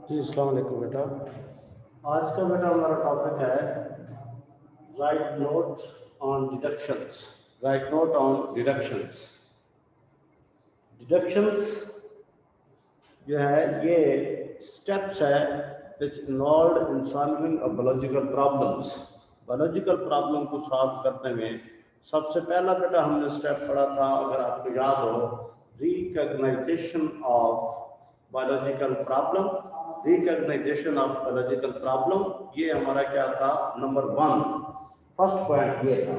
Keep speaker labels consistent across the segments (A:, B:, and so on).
A: जी अस्सलाम वालेकुम बेटा। आज का बेटा हमारा टॉपिक है right note on deductions. Right note on deductions. Deductions जो है ये स्टेप्स है which involve in solving of biological problems. Biological problem को सॉल्व करने में सबसे पहला बेटा हमने स्टेप पढ़ा था, अगर आपको याद हो, recognisation of biological problem. Recognisation of biological problem ये हमारा क्या था, नंबर 1 फर्स्ट पॉइंट ये था।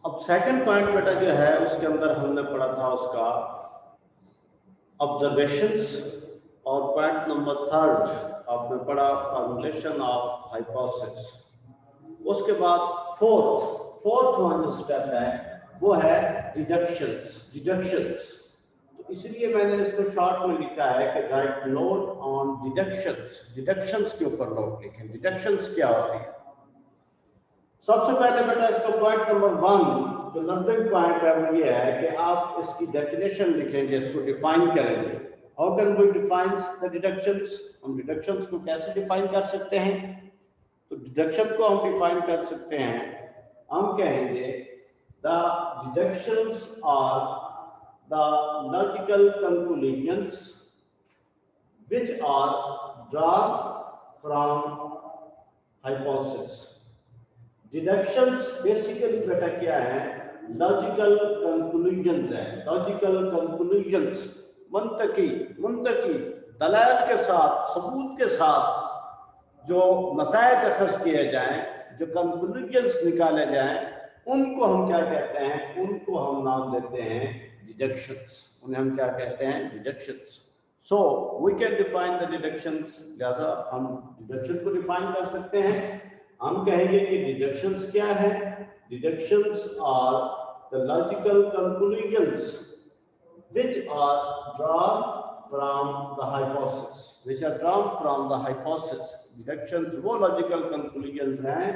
A: अब सेकंड पॉइंट बेटा जो है उसके अंदर हमने पढ़ा था उसका ऑब्जर्वेशंस, और पॉइंट नंबर 3 आपने पढ़ा फॉर्मुलेशन ऑफ हाइपोथेसिस। उसके बाद फोर्थ वन जो स्टेप है वो है डिडक्शंस। तो इसलिए मैंने इसको शॉर्ट में लिखा है कि right note on deductions. Deductions के ऊपर नोट लिखें। डिडक्शंस क्या होती है? सबसे पहले बेटा इसका पॉइंट नंबर 1 जो लर्निंग पॉइंट है वो ये है कि आप इसकी डेफिनेशन लिखेंगे, इसको डिफाइन करेंगे। How can we define the deductions? हम डिडक्शंस को कैसे डिफाइन कर सकते हैं? तो डिडक्शन को हम डिफाइन कर सकते हैं, हम कहेंगे the deductions are the logical conclusions which are drawn from hypothesis। Deductions basically बेटा क्या है? लॉजिकल कंक्लूजन्स है। लॉजिकल कंक्लूजन्स मुंतकी दलाइल के साथ, सबूत के साथ जो नतायज अखज़ किए जाएं, जो कंक्लूजन्स निकाले जाएं, उनको हम क्या कहते हैं? उनको हम नाम देते हैं डिडक्शंस। उन्हें हम क्या कहते हैं? Deductions. So we can define the deductions. लिहाजा हम डिडक्शन को डिफाइन कर सकते हैं। हम कहेंगे कि डिडक्शंस क्या है? Deductions are the logical conclusions which are drawn from the hypothesis। which are drawn from the hypothesis। Deductions वो लॉजिकल कंक्लूजन्स हैं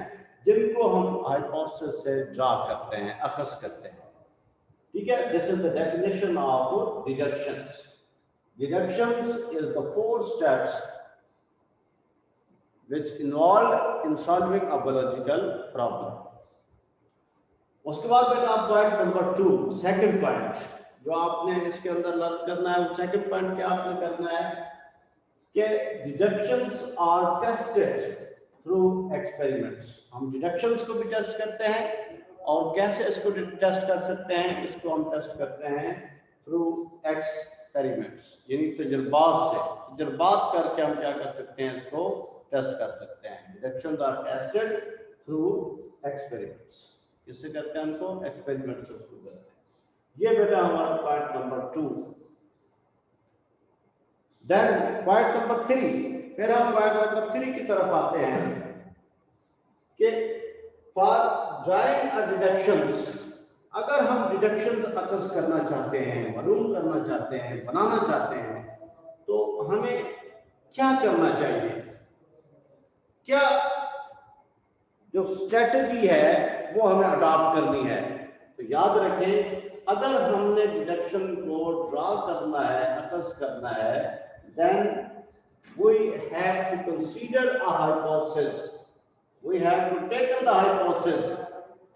A: जिनको हम हाइपोथेसिस से ड्रा करते हैं, अखज़ करते हैं। ठीक है, this is the definition of deductions. Deductions is the 4 steps which involved in solving a biological problem। उसके बाद बेटा आप पॉइंट नंबर 2 सेकंड पॉइंट जो आपने इसके अंदर लर्न करना है, वो सेकंड पॉइंट क्या आपने करना है कि deductions are tested through experiments. हम डिडक्शंस को भी टेस्ट करते हैं, और कैसे इसको टेस्ट कर सकते हैं? इसको हम टेस्ट करते हैं थ्रू एक्सपेरिमेंट्स, यानी तजुर्बात से। तजुर्बात करके हम क्या कर सकते हैं? इसको टेस्ट कर सकते हैं। Deductions are tested through experiments. किससे करते हैं? हमको एक्सपेरिमेंट से शुरू करते हैं। ये बेटा हमारा point number 2। Then point number 3, फिर हम पॉइंट नंबर 3 की तरफ आते हैं कि फॉर ड्राइंग अ डिडक्शंस, अगर हम डिडक्शंस अखज़ करना चाहते हैं, मालूम करना चाहते हैं, बनाना चाहते हैं, तो हमें क्या करना चाहिए? क्या जो स्ट्रेटजी है वो हमें अडॉप्ट करनी है? तो याद रखें, अगर हमने डिडक्शन को ड्रा करना है, अखज़ करना है, then we have to consider a hypothesis. We have to take the hypothesis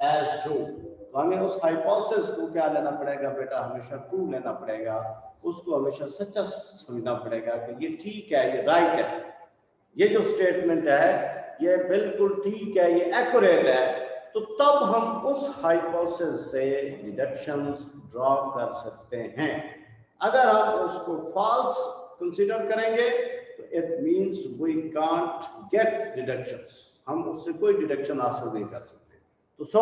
A: as true. तो हमें उस हाइपोथेसिस को क्या लेना पड़ेगा बेटा? हमेशा ट्रू लेना पड़ेगा। उसको हमेशा सच्चा समझना पड़ेगा कि ये ठीक है, ये राइट है, ये जो स्टेटमेंट है ये बिल्कुल ठीक है, ये एक्यूरेट है। तो तब हम उस हाइपोथेसिस से डिडक्शंस ड्रॉ कर सकते हैं। अगर आप उसको फॉल्स कंसीडर करेंगे तो it means we can't get deductions. हम उससे कोई डिडक्शन हासिल नहीं कर सकते। तो so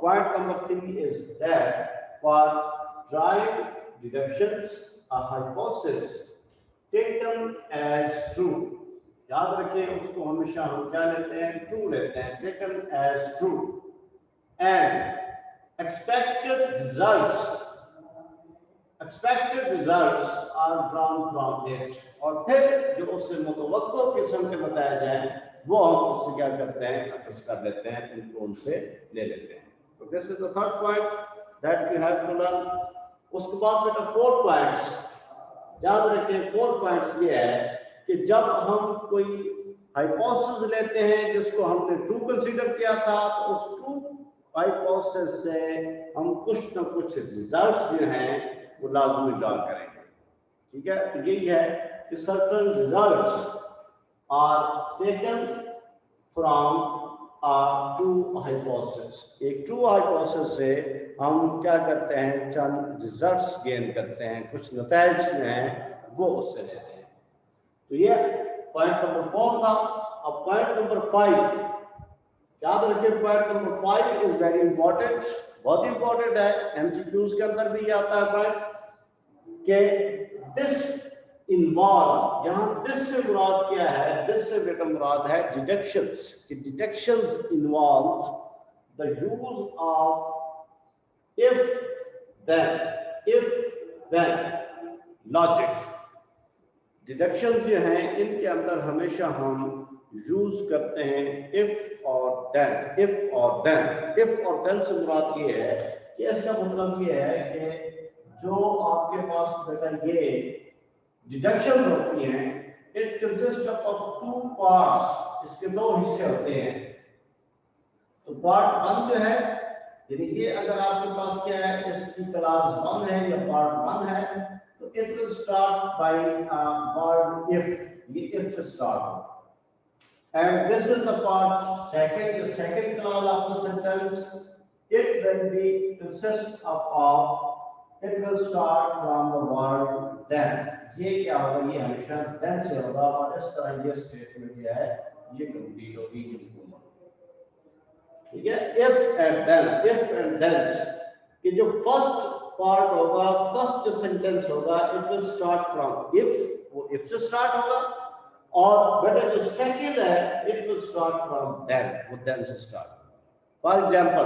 A: point number 3 is that for drawing deductions a hypothesis taken as true. याद रखिए, उसको हमेशा हम क्या लेते हैं? ट्रू लेते हैं, taken as true. And expected results are drawn from it. और फिर जो उससे मुतवक्को किस्म के बताया जाए वो हम उससे क्या करते हैं? अखज़ कर लेते हैं, उनको उनसे ले लेते हैं। तो this is the third point that you have to learn. उसके बाद बेटा 4 पॉइंट्स याद रखें। 4 पॉइंट्स ये है कि जब हम कोई हाइपोथेसिस लेते हैं जिसको हमने ट्रू कंसीडर किया था, तो उस ट्रू हाइपोथेसिस से हम कुछ ना कुछ रिजल्ट्स जो हैं वो लाजमी ड्रा करेंगे। ठीक है, तो यही है कि certain results are taken from true hypothesis. एक ट्रू हाइपोथेसिस से हम क्या करते हैं, चंद रिजल्ट्स गेन करते हैं, कुछ नतीजे जो हैं वो उससे लेते हैं। तो ये पॉइंट नंबर 4 था। अब पॉइंट नंबर 5 याद रखिए, point number 5 is very important, बहुत इंपॉर्टेंट है। एमसीक्यूज के अंदर भी आता है पॉइंट कि दिस इन्वॉल्व, यहां दिस से मुराद क्या है, दिस से बेटा मुराद है डिडक्शंस। कि deductions involves the use of if then logic. Deduction जो हैं इनके अंदर हमेशा हम यूज करते हैं इफ और देन। इफ और देन, इफ और देन से मुराद ये है कि इसका मतलब ये है कि जो आपके पास बेटा ये डिडक्शन होती हैं, इट कंसिस्ट ऑफ 2 पार्ट्स, इसके 2 हिस्से होते हैं। तो पार्ट 1 जो है, यानी ये अगर आपके पास क्या है, इसकी क्लास 1 है या पार्ट 1 है, तो it will start by word if, ये इफ से स्टार्ट होगा। And this is the part second, the second clause of the sentence, it will be consist of it will start from the word then। ये क्या होगा, ये हमेशा then से होगा, और इस तरह ये स्टेटमेंट जो है ये कंप्लीट होगी। ठीक है, if and then कि जो फर्स्ट पार्ट होगा, फर्स्ट जो सेंटेंस होगा, it will start from if, वो इफ से स्टार्ट होगा, और बेटा जो सेकंड है it will start from then, वो देन से स्टार्ट। फॉर एग्जांपल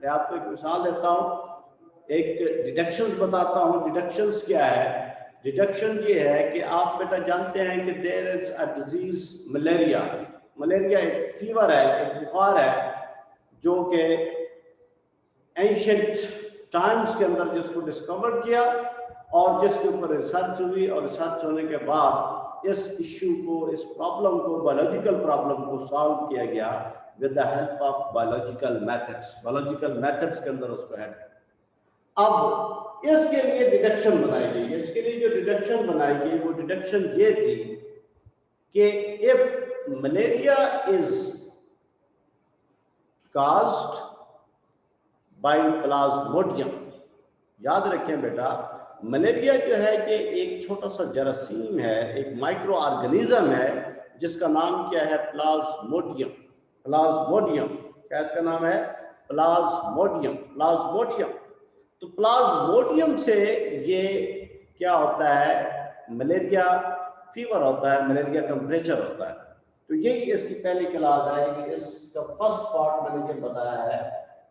A: मैं आपको एक मिसाल देता हूं, एक डिडक्शंस बताता हूं। डिडक्शंस क्या है? डिडक्शन ये है कि आप बेटा जानते हैं कि there is a disease malaria. Malaria एक फीवर है, एक बुखार है जो कि एंशिएंट टाइम्स के अंदर जिसको डिस्कवर किया और जिसके ऊपर रिसर्च हुई, और रिसर्च होने के बाद इस इश्यू को, इस प्रॉब्लम को, बायोलॉजिकल प्रॉब्लम को सॉल्व किया गया with the help of biological methods. Biological methods के अंदर उसको है। अब इसके लिए डिडक्शन बनाई गई। इसके लिए जो डिडक्शन बनाई गई वो डिडक्शन ये थी कि if malaria is caused by plasmodium। याद रखें बेटा, मलेरिया जो है कि एक छोटा सा जरासीम है, एक माइक्रो ऑर्गेनिज्म है जिसका नाम क्या है, प्लाज्मोडियम। प्लाज्मोडियम, क्या इसका नाम है? प्लाज्मोडियम। प्लाज्मोडियम, तो प्लाज्मोडियम से ये क्या होता है, मलेरिया फीवर होता है, मलेरिया टेम्परेचर होता है। तो यही इसकी पहली क्लास है कि इसका फर्स्ट पार्ट मैंने ये बताया है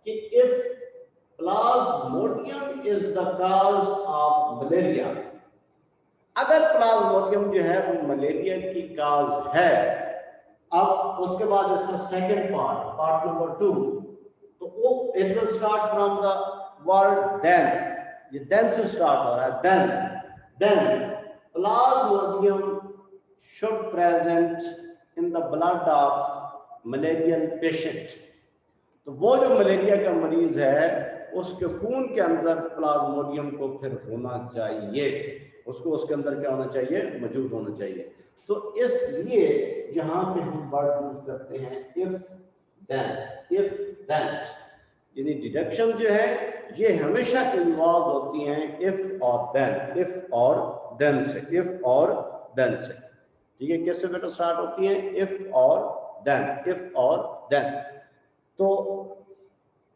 A: कि if Plasmodium is the cause of malaria, अगर प्लाज्मोडियम जो है वो मलेरिया की काज है। अब उसके बाद इसका सेकंड पार्ट, पार्ट नंबर 2, तो वो it will start from the word then. ये देन से स्टार्ट हो रहा है। Then plasmodium should present in the blood of malarial patient। तो वो जो मलेरिया का मरीज है उसके खून के अंदर प्लाज्मोडियम को फिर होना चाहिए, उसको उसके अंदर क्या होना चाहिए, मौजूद होना चाहिए। तो इसलिए यहाँ पे हम वर्ड यूज करते हैं इफ देन। यानी डिडक्शन जो है ये हमेशा इन्वॉल्व होती हैं इफ और देन, इफ और देन से, इफ और देन से। ठीक है, कैसे बेटा स्टार्ट होती है, इफ और देन, इफ और देन। तो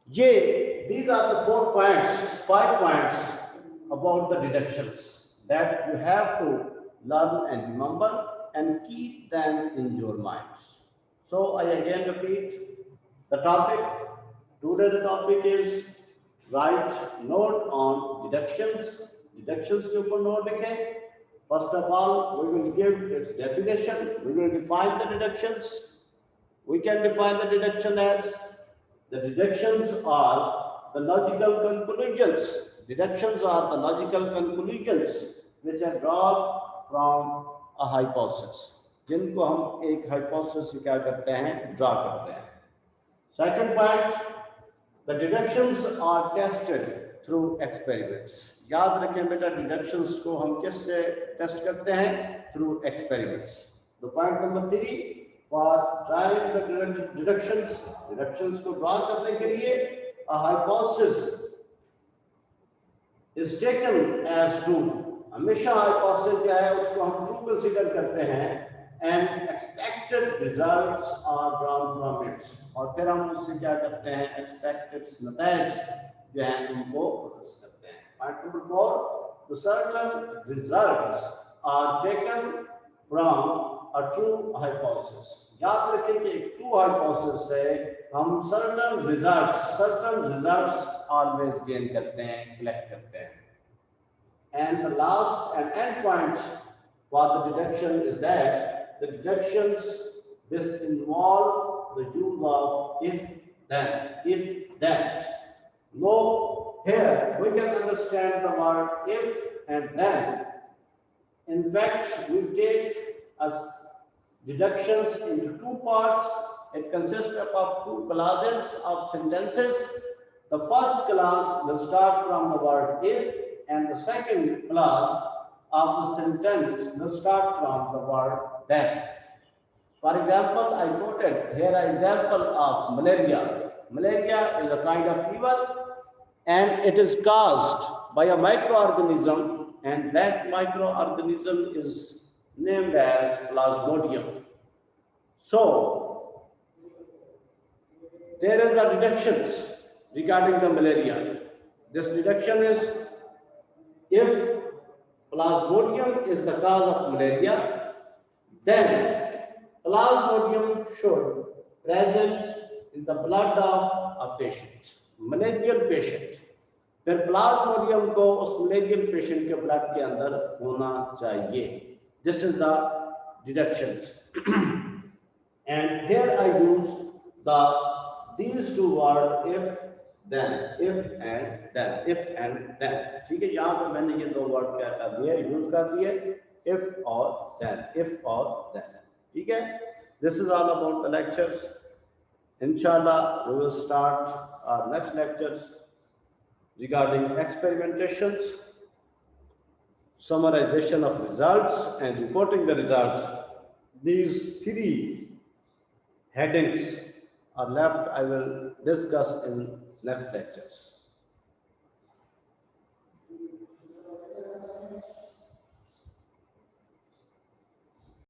A: ये these are the 4 points, 5 points about the deductions that you have to learn and remember and keep them in your minds. So I again repeat the topic. Today the topic is write note on deductions। deductions के ऊपर note लिखें। First of all, we will give its definition. We will define the deductions. We can define the deduction as the deductions are the logical conclusions Deductions are the logical conclusions which are drawn from a hypothesis, जिनको हम एक hypothesis से क्या करते हैं, draw करते हैं. Second point, the deductions are tested through experiments. याद रखें बेटा, deductions को हम किससे टेस्ट करते हैं? Through experiments. The point number 3, for drawing the deductions को draw करने के लिए a hypothesis is taken as true. हमेशा hypothesis क्या है, उसको हम true consider करते हैं, and expected results are drawn from it. और फिर हम उससे क्या करते हैं, expected नतीजे जो हैं उनको प्रोसेस करते हैं. Point number 4, the certain results are taken from a true hypothesis. याद रखें कि एक true hypothesis से हम certain results always gain करते हैं, collect करते हैं. And the last and end point for the deduction is that the deductions this involve the use of if then. Now here we can understand the word if and then. In fact, we take as deductions into two parts. It consists of two clauses of sentences. The first clause will start from the word if, and the second clause of the sentence will start from the word then. For example, I quoted here an example of malaria. Malaria is a kind of fever, and it is caused by a microorganism, and that microorganism is named as Plasmodium. So there is a deductions regarding the malaria. This deduction is, if Plasmodium is the cause of malaria, then Plasmodium should present in the blood of a patient, malarial patient. फिर Plasmodium को उस malarial patient के blood के अंदर होना चाहिए. This is the deductions. And here I use these two words, if then, if and then. ठीक है, यहाँ पे मैंने ये दो वर्ड क्या कर दिए, यूज कर दिए, if or then. ठीक है, this is all about the lectures. Inshallah, we will start our next lectures regarding experimentations, summarization of results, and reporting the results. These three headings are left. I will discuss in next lectures.